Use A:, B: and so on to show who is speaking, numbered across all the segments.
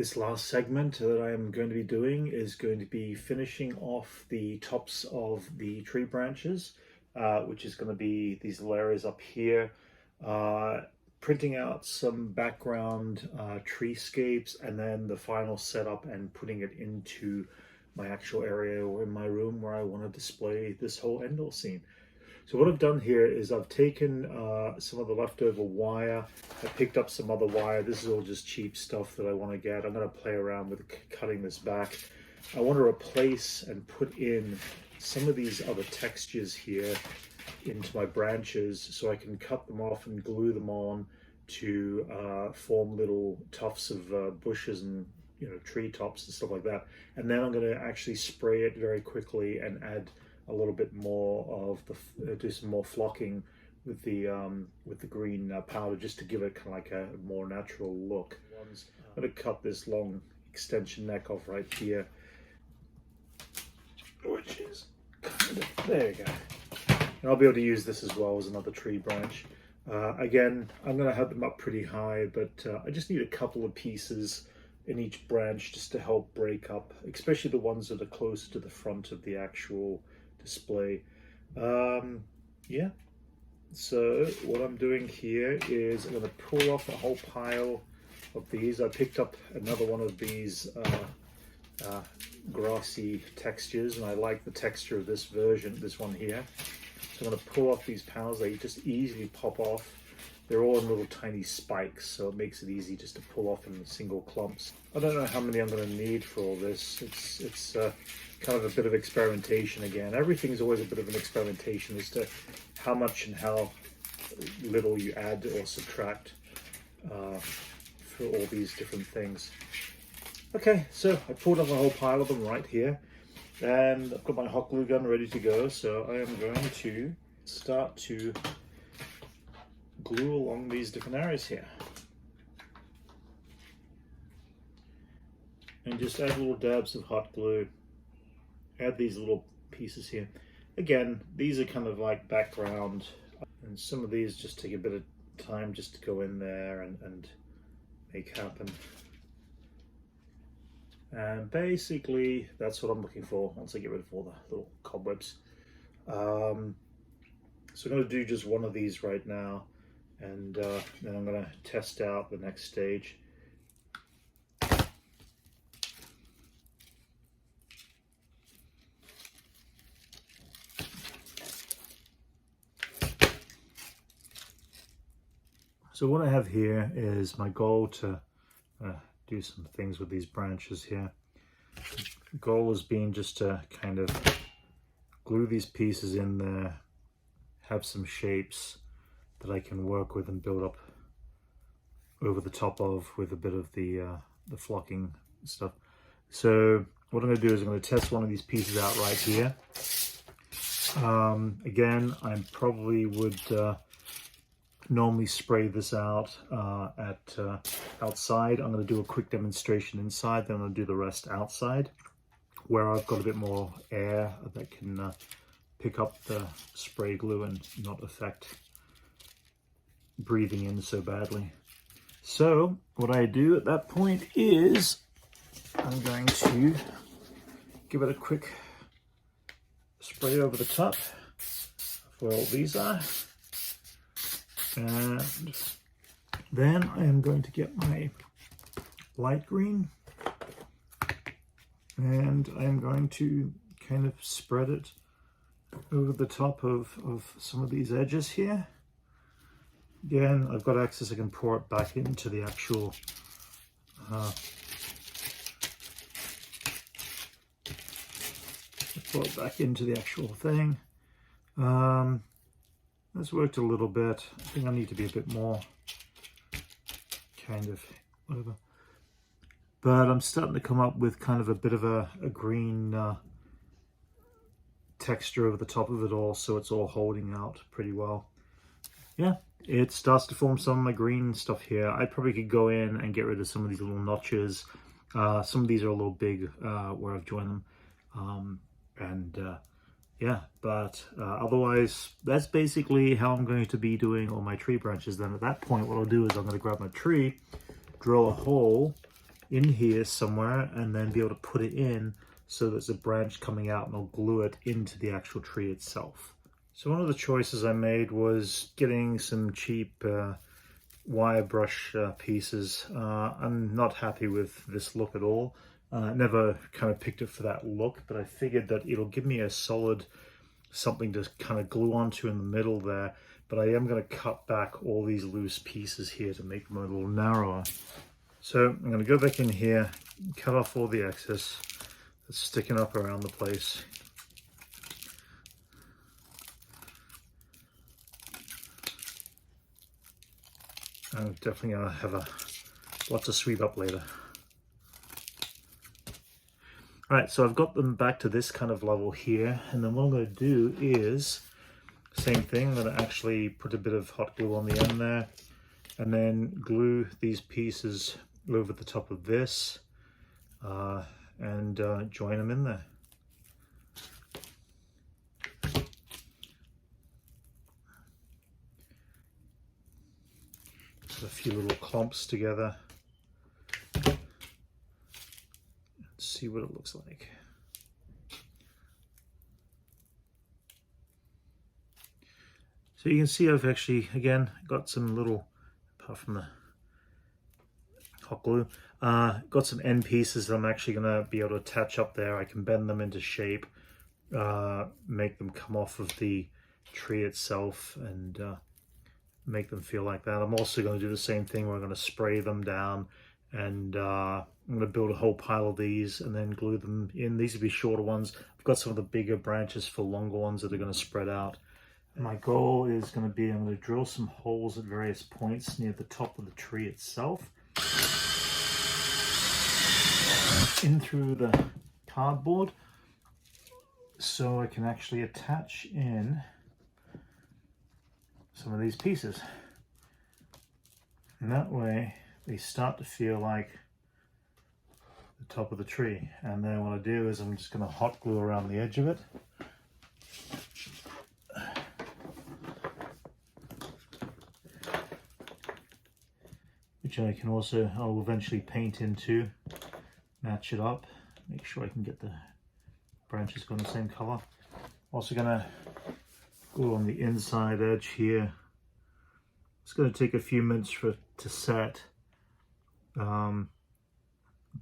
A: This last segment that I am going to be doing is going to be finishing off the tops of the tree branches, which is going to be these little areas up here, printing out some background treescapes, and then the final setup and putting it into my actual area or in my room where I want to display this whole Endor scene. So what I've done here is I've taken some of the leftover wire. I picked up some other wire. This is all just cheap stuff that I want to get. I'm going to play around with cutting this back. I want to replace and put in some of these other textures here into my branches so I can cut them off and glue them on to form little tufts of bushes and tree tops and stuff like that. And then I'm going to actually spray it very quickly and add a little bit more of the do some more flocking with the green powder, just to give it kind of like a more natural look. I'm going to cut this long extension neck off right here, which is kind of, there you go. And I'll be able to use this as well as another tree branch. Again, I'm going to have them up pretty high, but I just need a couple of pieces in each branch just to help break up, especially the ones that are closer to the front of the actual display. Yeah, so what I'm doing here is I'm going to pull off a whole pile of these. I picked up another one of these grassy textures, and I like the texture of this version, this one here. So I'm going to pull off these piles. They just easily pop off. They're all in little tiny spikes, so it makes it easy just to pull off in single clumps. I don't know how many I'm going to need for all this. It's kind of a bit of experimentation again. Everything's always a bit of an experimentation as to how much and how little you add or subtract for all these different things. Okay, so I pulled off a whole pile of them right here, and I've got my hot glue gun ready to go, so I am going to start to glue along these different areas here. And just add little dabs of hot glue. Add these little pieces here. Again, these are kind of like background, and some of these just take a bit of time just to go in there and make happen. And basically, that's what I'm looking for once I get rid of all the little cobwebs. So I'm going to do just one of these right now, and then I'm going to test out the next stage. So what I have here is my goal to do some things with these branches here. The goal has been just to kind of glue these pieces in there, have some shapes that I can work with and build up over the top of with a bit of the flocking stuff. So what I'm going to do is I'm going to test one of these pieces out right here. Again, I probably would normally spray this out outside. I'm going to do a quick demonstration inside, then I'm going to do the rest outside, where I've got a bit more air that can pick up the spray glue and not affect breathing in so badly. So what I do at that point is I'm going to give it a quick spray over the top where all these are. And then I am going to get my light green, and I am going to kind of spread it over the top of some of these edges here. Again, I've got access, I can pour it back into the actual thing. That's worked a little bit. I think I need to be a bit more kind of whatever. But I'm starting to come up with kind of a bit of a green texture over the top of it all, so it's all holding out pretty well. Yeah, it starts to form some of my green stuff here. I probably could go in and get rid of some of these little notches. Some of these are a little big where I've joined them. Yeah, but otherwise, that's basically how I'm going to be doing all my tree branches. Then at that point, what I'll do is I'm going to grab my tree, drill a hole in here somewhere and then be able to put it in so there's a branch coming out, and I'll glue it into the actual tree itself. So one of the choices I made was getting some cheap wire brush pieces. I'm not happy with this look at all. Never kind of picked it for that look, but I figured that it'll give me a solid something to kind of glue onto in the middle there. But I am going to cut back all these loose pieces here to make them a little narrower. So I'm going to go back in here, cut off all the excess that's sticking up around the place. I'm definitely going to have lots to sweep up later. All right, so I've got them back to this kind of level here, and then what I'm going to do is, same thing, I'm going to actually put a bit of hot glue on the end there, and then glue these pieces over the top of this, and join them in there. Put a few little clumps together. See what it looks like. So you can see I've actually, again, got some little, apart from the hot glue, got some end pieces that I'm actually going to be able to attach up there. I can bend them into shape, make them come off of the tree itself, and make them feel like that. I'm also going to do the same thing where I'm going to spray them down, and I'm going to build a whole pile of these and then glue them in. These will be shorter ones. I've got some of the bigger branches for longer ones that are going to spread out. And my goal is going to be, I'm going to drill some holes at various points near the top of the tree itself, in through the cardboard, so I can actually attach in some of these pieces. And that way they start to feel like the top of the tree. And then what I do is I'm just going to hot glue around the edge of it. Which I can also, I'll eventually paint into, match it up, make sure I can get the branches going the same color. Also going to glue on the inside edge here. It's going to take a few minutes for it to set,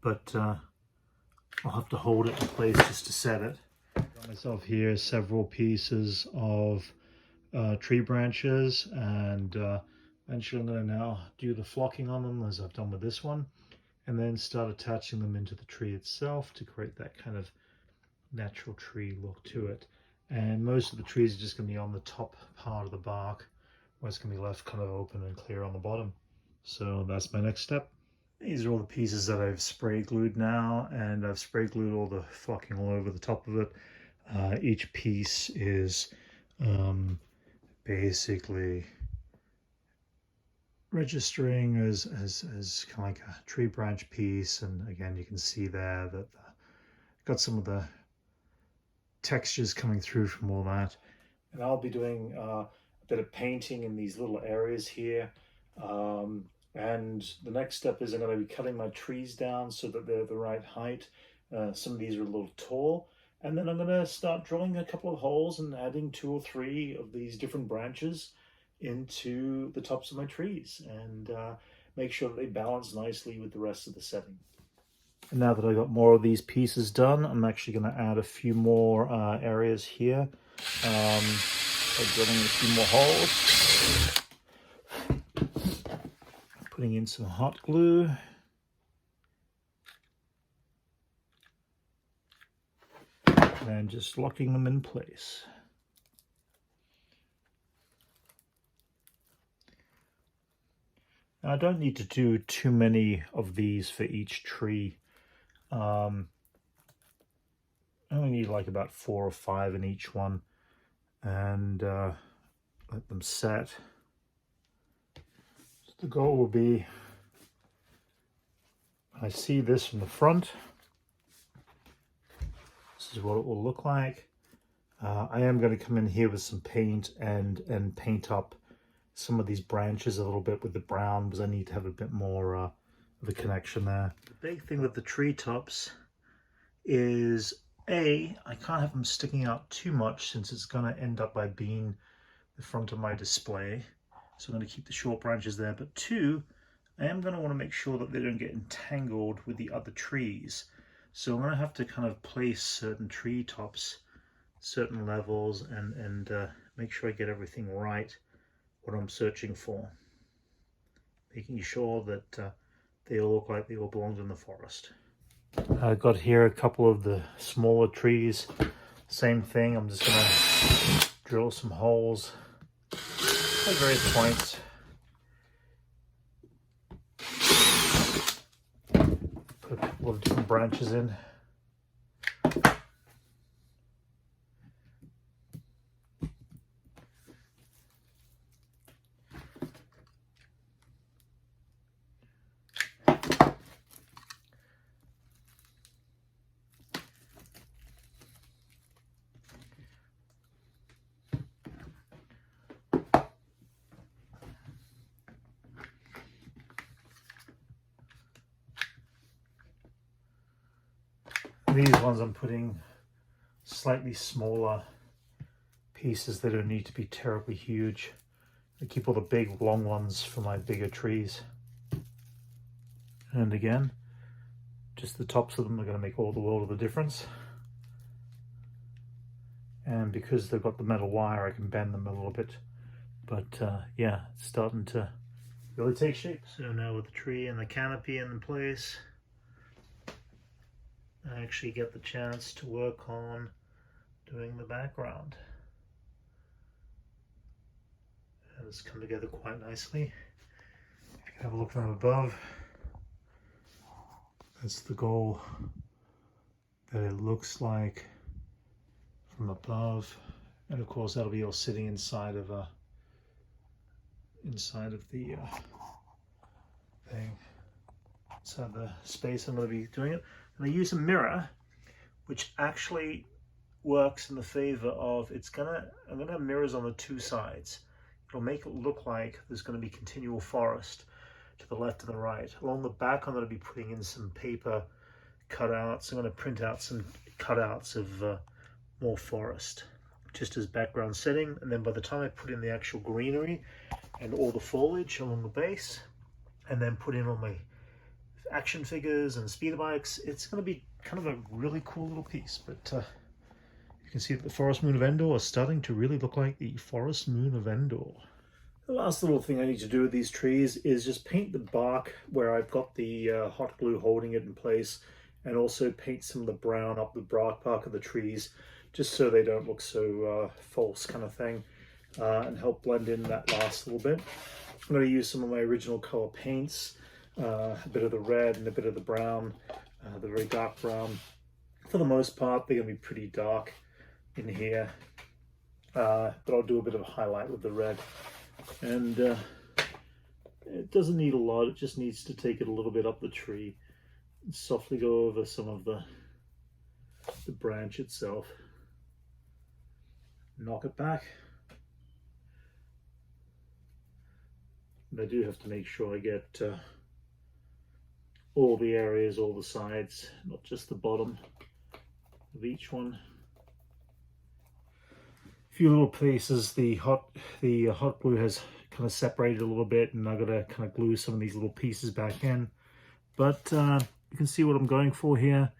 A: but I'll have to hold it in place just to set it. I've got myself here several pieces of tree branches, and eventually I'm going to now do the flocking on them as I've done with this one, and then start attaching them into the tree itself to create that kind of natural tree look to it. And most of the trees are just going to be on the top part of the bark, where it's going to be left kind of open and clear on the bottom. So that's my next step. These are all the pieces that I've spray glued now, and I've spray glued all the flocking all over the top of it. Each piece is basically registering as kind of like a tree branch piece, and again you can see there that got some of the textures coming through from all that. And I'll be doing a bit of painting in these little areas here, and the next step is I'm going to be cutting my trees down so that they're the right height. Some of these are a little tall, and then I'm going to start drilling a couple of holes and adding 2 or 3 of these different branches into the tops of my trees, and make sure that they balance nicely with the rest of the setting. And now that I got more of these pieces done, I'm actually going to add a few more areas here, by drilling a few more holes, putting in some hot glue, and just locking them in place. Now, I don't need to do too many of these for each tree. I only need like about 4 or 5 in each one, and let them set. So the goal will be, I see this from the front, this is what it will look like. I am going to come in here with some paint and paint up some of these branches a little bit with the brown, because I need to have a bit more the connection there. The big thing with the treetops is I can't have them sticking out too much since it's going to end up by being the front of my display. So I'm going to keep the short branches there. But two, I am going to want to make sure that they don't get entangled with the other trees. So I'm going to have to kind of place certain tree tops, certain levels, and make sure I get everything right, what I'm searching for. Making sure that they all look like they all belonged in the forest. I've got here a couple of the smaller trees. Same thing, I'm just going to drill some holes at various points. Put a couple of different branches in. These ones I'm putting slightly smaller pieces. They don't need to be terribly huge. I keep all the big long ones for my bigger trees. And again, just the tops of them are going to make all the world of the difference. And because they've got the metal wire, I can bend them a little bit. But yeah, it's starting to really take shape. So now with the tree and the canopy in place, I actually get the chance to work on doing the background. And it's come together quite nicely. If you can have a look from above, that's the goal that it looks like from above. And of course that'll be all sitting inside of the thing. So the space I'm going to be doing it. And I use a mirror, which actually works in the favor of, I'm gonna have mirrors on the two sides. It'll make it look like there's going to be continual forest to the left and the right. Along the back, I'm going to be putting in some paper cutouts. I'm going to print out some cutouts of more forest, just as background setting. And then by the time I put in the actual greenery and all the foliage along the base, and then put in all my action figures and speeder bikes, it's going to be kind of a really cool little piece. But you can see that the forest moon of Endor is starting to really look like the forest moon of Endor. The last little thing I need to do with these trees is just paint the bark where I've got the hot glue holding it in place, and also paint some of the brown up the bark of the trees, just so they don't look so false kind of thing, and help blend in that last little bit. I'm going to use some of my original color paints, a bit of the red and a bit of the brown, the very dark brown. For the most part, they're going to be pretty dark in here, but I'll do a bit of a highlight with the red. And it doesn't need a lot, it just needs to take it a little bit up the tree and softly go over some of the branch itself. Knock it back. And I do have to make sure I get all the areas, all the sides, not just the bottom of each one. A few little places the hot glue has kind of separated a little bit, and I've got to kind of glue some of these little pieces back in. But you can see what I'm going for here.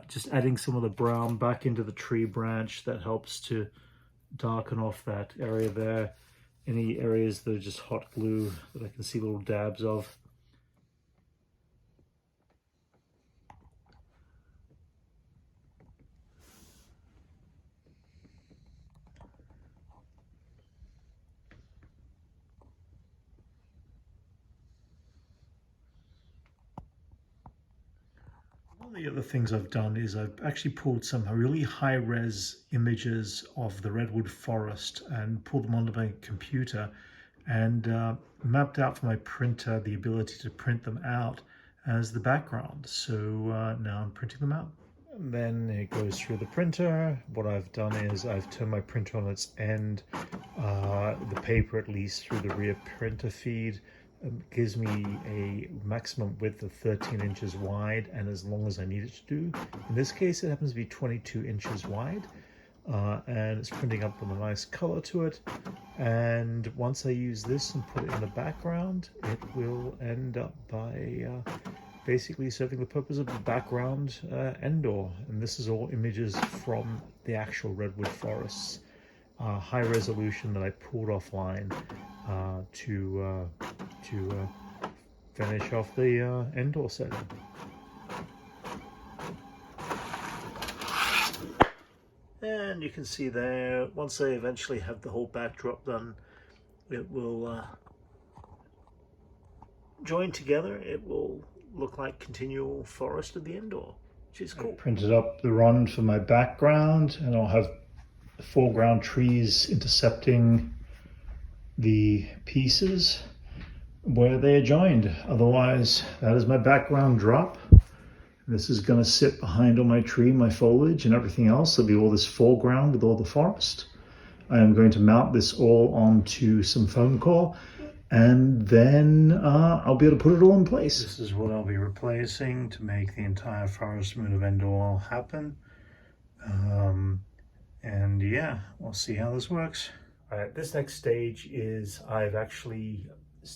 A: Just adding some of the brown back into the tree branch. That helps to darken off that area there. Any areas that are just hot glue that I can see little dabs of. One of the other things I've done is I've actually pulled some really high-res images of the redwood forest and pulled them onto my computer, and mapped out for my printer the ability to print them out as the background. So now I'm printing them out. And then it goes through the printer. What I've done is I've turned my printer on its end, the paper at least through the rear printer feed, gives me a maximum width of 13 inches wide and as long as I need it to do. In this case, it happens to be 22 inches wide. And it's printing up with a nice color to it, and once I use this and put it in the background, it will end up by basically serving the purpose of the background Endor. And this is all images from the actual redwood forests, high resolution that I pulled offline to finish off the Endor setting. And you can see there, once I eventually have the whole backdrop done, it will join together. It will look like continual forest of the Endor, which is cool. I printed up the run for my background, and I'll have the foreground trees intercepting the pieces where they are joined. Otherwise, that is my background drop. This is going to sit behind all my tree, my foliage, and everything else. There'll be all this foreground with all the forest. I am going to mount this all onto some foam core, and then I'll be able to put it all in place. This is what I'll be replacing to make the entire forest Moon of Endor happen. And yeah, we'll see how this works. All right, this next stage is I've actually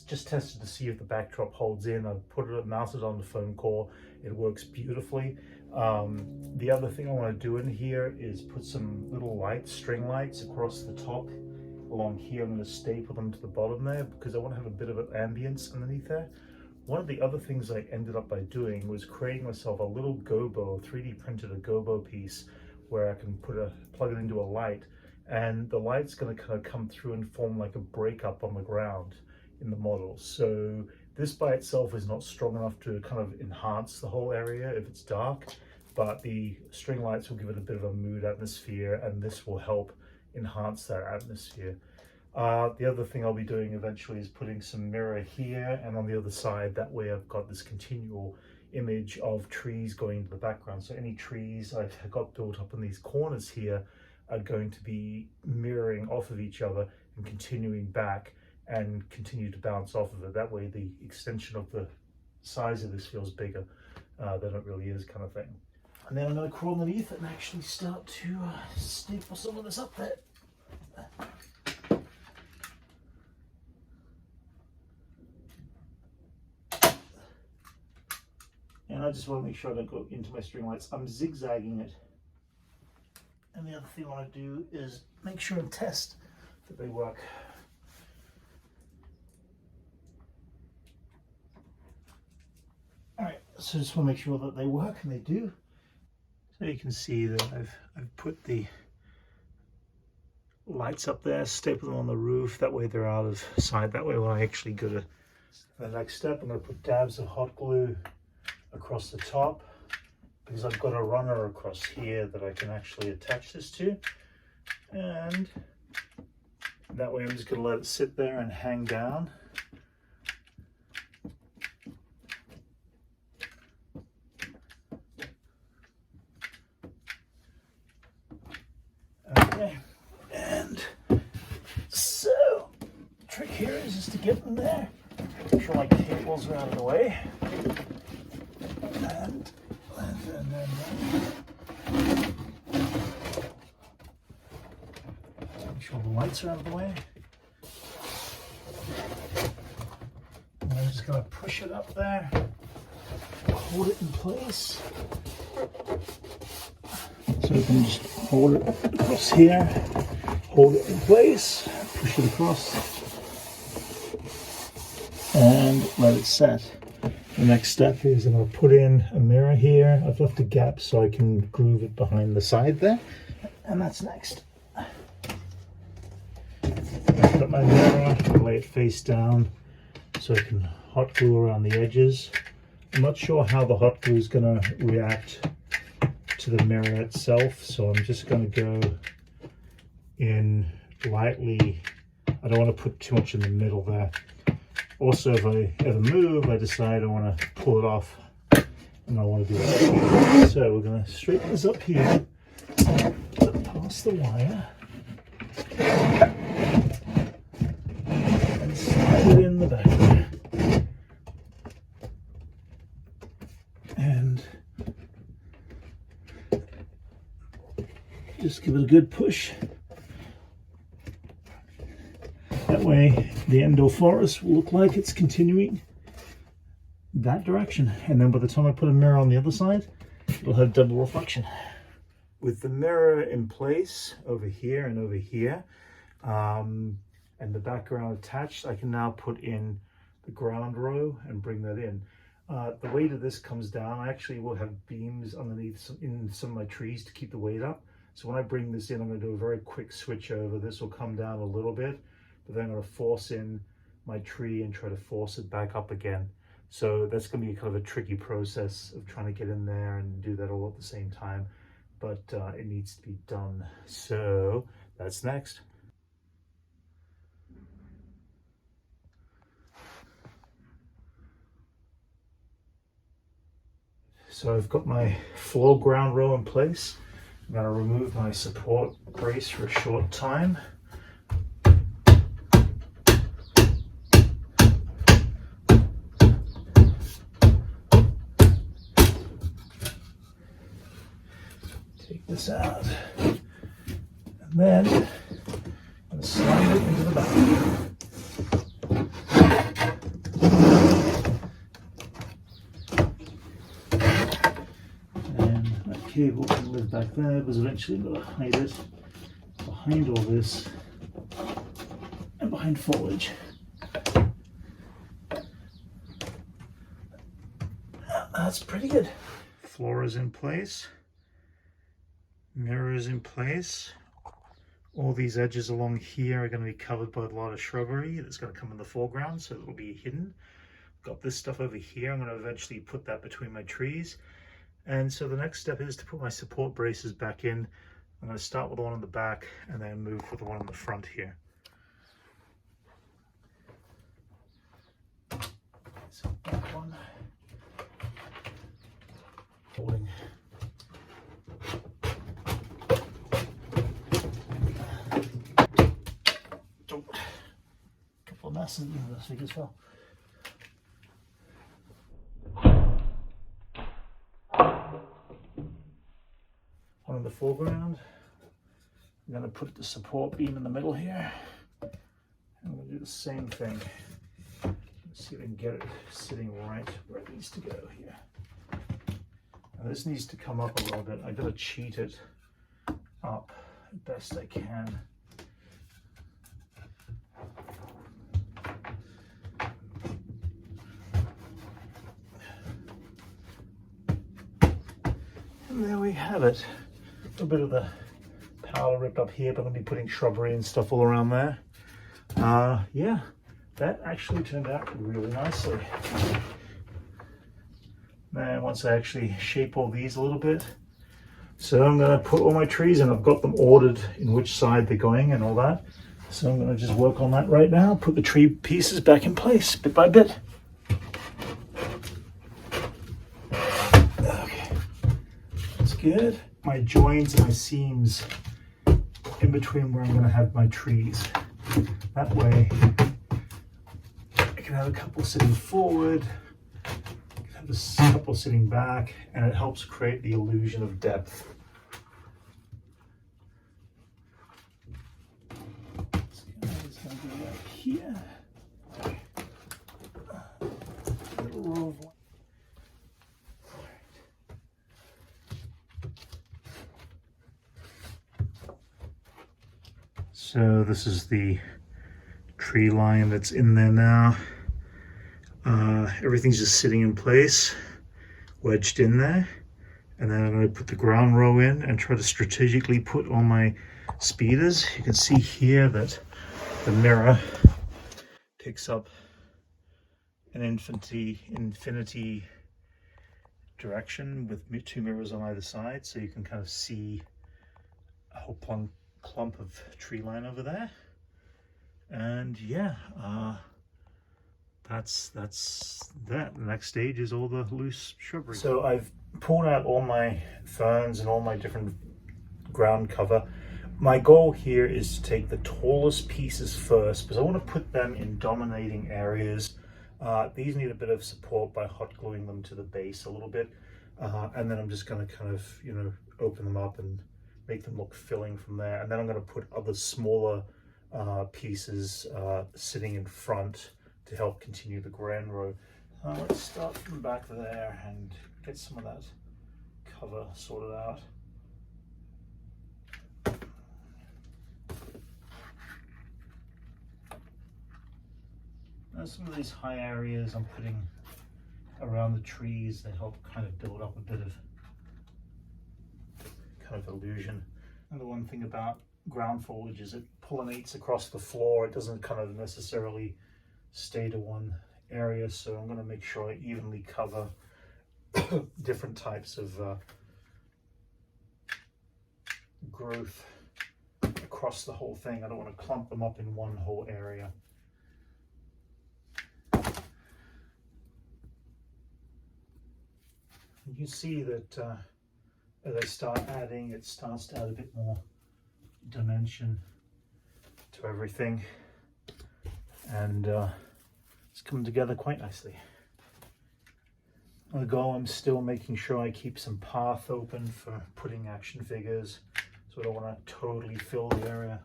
A: just tested to see if the backdrop holds in. I've put it mounted on the foam core. It works beautifully. The other thing I want to do in here is put some little lights, string lights across the top along here. I'm going to staple them to the bottom there because I want to have a bit of an ambience underneath there. One of the other things I ended up by doing was creating myself a little gobo, 3D printed a gobo piece where I can plug it into a light, and the light's going to kind of come through and form like a breakup on the ground in the model. So this by itself is not strong enough to kind of enhance the whole area if it's dark, but the string lights will give it a bit of a mood atmosphere, and this will help enhance that atmosphere. The other thing I'll be doing eventually is putting some mirror here and on the other side. That way I've got this continual image of trees going into the background. So any trees I've got built up in these corners here are going to be mirroring off of each other and continuing back and continue to bounce off of it. That way the extension of the size of this feels bigger than it really is, kind of thing. And then I'm going to crawl underneath it and actually start to staple some of this up there. And I just want to make sure I don't go into my string lights. I'm zigzagging it. And the other thing I want to do is make sure and test that they work. All right, so just want to make sure that they work, and they do. So you can see that I've put the lights up there, stapled them on the roof. That way they're out of sight. That way when I actually go to the next step, I'm going to put dabs of hot glue across the top, because I've got a runner across here that I can actually attach this to. And that way I'm just going to let it sit there and hang down. Okay, and so the trick here is just to get them there. Make sure my cables are out of the way. And make sure the lights are out of the way. And I'm just going to push it up there, hold it in place. So you can just hold it across here, hold it in place, push it across, and let it set. The next step is I'm going to put in a mirror here. I've left a gap so I can groove it behind the side there, and that's next. Put up my mirror, lay it face down so I can hot glue around the edges. I'm not sure how the hot glue is going to react to the mirror itself, so I'm just going to go in lightly. I don't want to put too much in the middle there. Also, if I ever move, I decide I want to pull it off, and I want to do that. So we're going to straighten this up here, pass the wire, and slide it in the back. just give it a good push. That way the Endor forest will look like it's continuing that direction. And then by the time I put a mirror on the other side, it'll have double reflection. With the mirror in place over here and over here, and the background attached, I can now put in the ground row and bring that in. The weight of this comes down. I actually will have beams underneath in some of my trees to keep the weight up. So when I bring this in, I'm going to do a very quick switch over. This will come down a little bit, but then I'm going to force in my tree and try to force it back up again. So that's going to be kind of a tricky process of trying to get in there and do that all at the same time, but it needs to be done. So that's next. So I've got my floor ground row in place. I'm going to remove my support brace for a short time. Take this out. And then I'm going to slide it into the back. Cable can live back there, because eventually I'm going to hide it behind all this and behind foliage. That's pretty good. Floor is in place, mirror is in place. All these edges along here are going to be covered by a lot of shrubbery that's going to come in the foreground, so it will be hidden. Got this stuff over here. I'm going to eventually put that between my trees. And so the next step is to put my support braces back in. I'm going to start with the one on the back and then move with the one on the front here. So that one. Holding. Oh, couple of messes in this week as well. On the foreground, I'm going to put the support beam in the middle here. I'm going to do the same thing. Let's see if I can get it sitting right where it needs to go here. Now this needs to come up a little bit. I've got to cheat it up as best I can. And there we have it. A bit of the power ripped up here, but I'll be putting shrubbery and stuff all around there. Yeah, that actually turned out really nicely. And once I actually shape all these a little bit, so I'm going to put all my trees in. I've got them ordered in which side they're going and all that. So I'm going to just work on that right now, put the tree pieces back in place bit by bit. Okay, that's good. My joins and my seams in between where I'm going to have my trees. That way I can have a couple sitting forward, I can have a couple sitting back, and it helps create the illusion of depth. This guy's going to go right here. A little row of one. So this is the tree line that's in there now. Everything's just sitting in place, wedged in there. And then I'm going to put the ground row in and try to strategically put all my speeders. You can see here that the mirror picks up an infinity direction with two mirrors on either side, so you can kind of see a whole clump of tree line over there. And yeah, that's that. The next stage is all the loose shrubbery. So I've pulled out all my ferns and all my different ground cover. My goal here is to take the tallest pieces first, because I want to put them in dominating areas. These need a bit of support by hot gluing them to the base a little bit, and then I'm just going to kind of, you know, open them up and make them look filling from there. And then I'm going to put other smaller pieces sitting in front to help continue the grand row. Let's start from the back there and get some of that cover sorted out. Now some of these high areas I'm putting around the trees, they help kind of build up a bit of kind of illusion. And the one thing about ground foliage is it pollinates across the floor. It doesn't kind of necessarily stay to one area, so I'm going to make sure I evenly cover different types of growth across the whole thing. I don't want to clump them up in one whole area. You see that as I start adding, it starts to add a bit more dimension to everything, and it's coming together quite nicely. On the go, I'm still making sure I keep some path open for putting action figures, so I don't want to totally fill the area.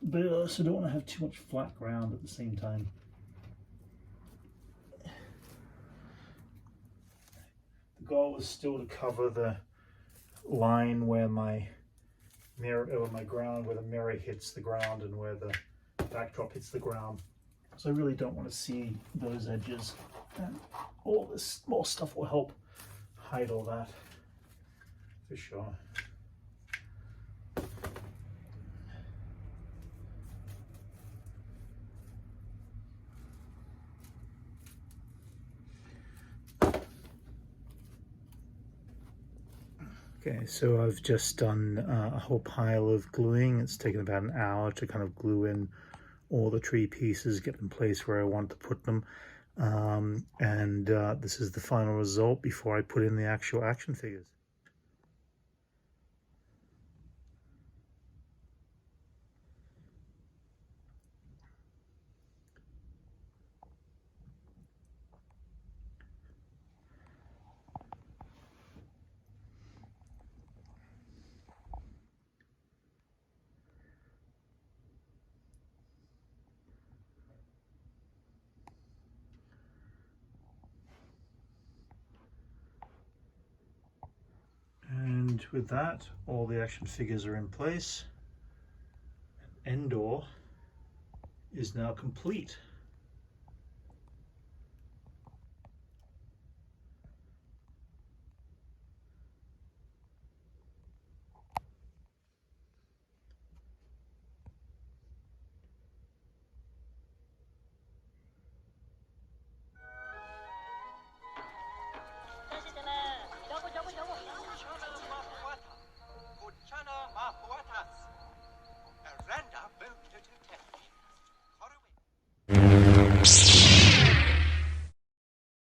A: But I also don't want to have too much flat ground at the same time. The goal is still to cover the line where my mirror, or my ground, where the mirror hits the ground and where the backdrop hits the ground. So I really don't want to see those edges. And all this small stuff will help hide all that for sure. Okay, so I've just done a whole pile of gluing. It's taken about an hour to kind of glue in all the tree pieces, get them placed where I want to put them. This is the final result before I put in the actual action figures. And with that, all the action figures are in place. Endor is now complete.